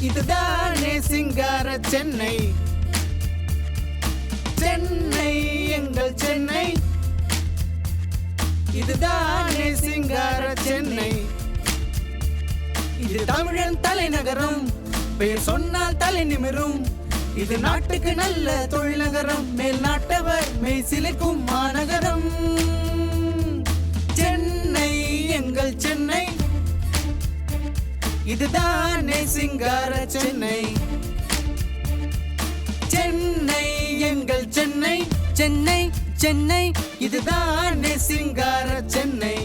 இதுதானே சிங்கார சென்னை, சென்னை எங்கள் சென்னை, இதுதானே சிங்கார சென்னை. இது தமிழன் தலைநகரம், பெயர் சொன்னால் தலை நிமிரும். இது நாட்டுக்கு நல்ல தொழில்நகரம், மேல் நாட்டவர் மெய் சிலைக்கும் மாநகரம். சென்னை எங்கள் சென்னை, இதுதானே சிங்கார சென்னை, சென்னை எங்கள் சென்னை, சென்னை சென்னை இதுதானே சிங்கார சென்னை.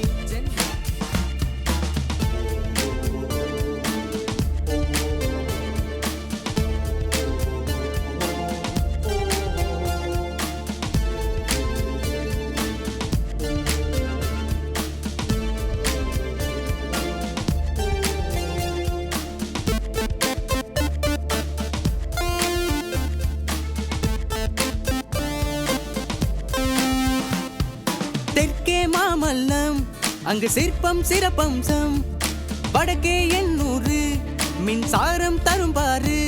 தெற்கே மாமல்லம், அங்கு சிற்பம் சிறப்பம்சம். வடக்கே எண்ணூறு, மின்சாரம் தரும் பாரு.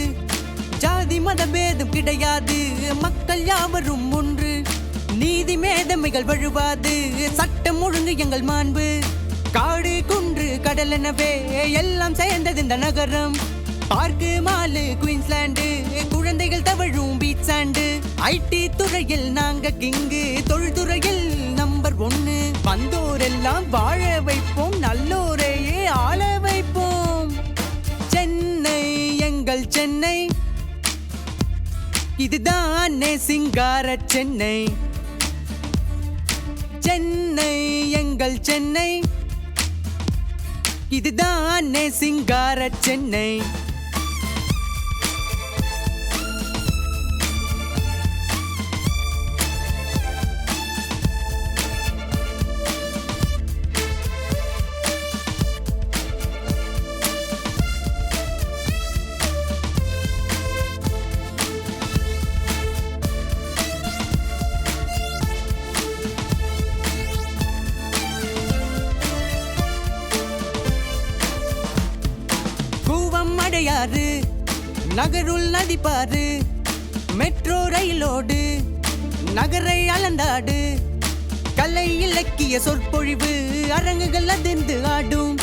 ஜாதி மத பேதம் கிடையாது, மக்கள் யாவரும் ஒன்று. நீதி மேதமைகள் வழுவாது, சட்டம் ஒழுங்கு எங்கள் மாண்பு. காடு குன்று கடலெனவே எல்லாம் சேர்ந்தது இந்த நகரம். பார்க்கு மாலு குயின்ஸ்லாண்டு, குழந்தைகள் தவழும் பீச் சாண்டு. ஐடி துறையில் நாங்க கிங்கு, தொழில்துறையில் நம்பர் 1. வந்தோரெல்லாம் வாழ வைப்போம், நல்லோரையே ஆள வைப்போம். சென்னை எங்கள் சென்னை, இதுதானே சிங்கார சென்னை, சென்னை எங்கள் சென்னை, இதுதானே சிங்கார சென்னை. அடையாறு நகருள் நதிப்பாரு, மெட்ரோ ரயிலோடு நகரை அளந்தாடு. கலை இலக்கிய சொற்பொழிவு அரங்குகள் அதிர்ந்து ஆடும்.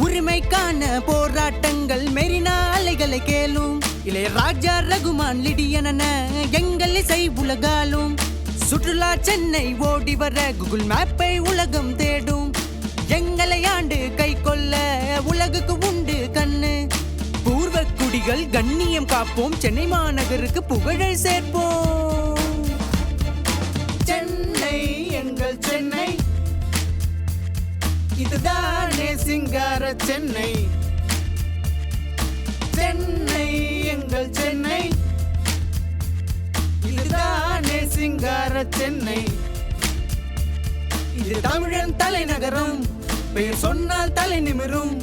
உரிமைக்கான போராட்டங்கள் மெரினா அலைகளை கேளும். இளையராஜா ரகுமான் லிடியன எங்கள் இசை உலகாலும். சுற்றுலா சென்னை ஓடி வர கூகுள் மேப்பை உலகம் தேடும். எங்களை ஆண்டு கை கொள்ள உலகுக்கு உண்டு கண்ணு. பூர்வ குடிகள் கண்ணியம் காப்போம், சென்னை மாநகருக்கு புகழை சேர்ப்போம். சென்னை எங்கள் சென்னை, இதுதானே சிங்கார சென்னை, சென்னை எங்கள் சென்னை, இதுதானே சிங்கார சென்னை. இது தமிழன் தலைநகரம், பெயர் சொன்னால் தலை நிமிரும்.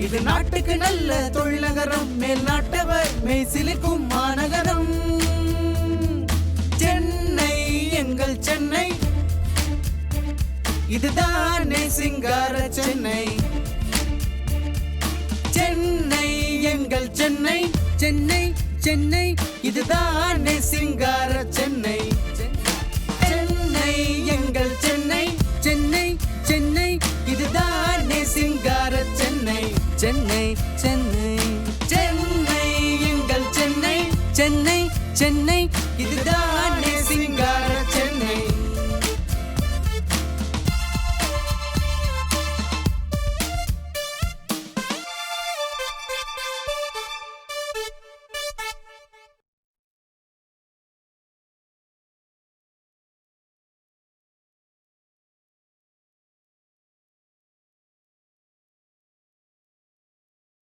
இது நாட்டுக்கு நல்ல தொழில்நகரம், மேல் நாட்டவர் மெய் சிலிக்கும் மாநகரம். சென்னை எங்கள் சென்னை, இதுதானே சிங்கார சென்னை, சென்னை எங்கள் சென்னை, சென்னை சென்னை இதுதானே சிங்கார சென்னை, சென்னை எங்கள் சென்னை, சென்னை சென்னை இதுதானே சிங்கார சென்னை, சென்னை சென்னை சென்னை எங்கள் சென்னை, சென்னை சென்னை இதுதானே சிங்கார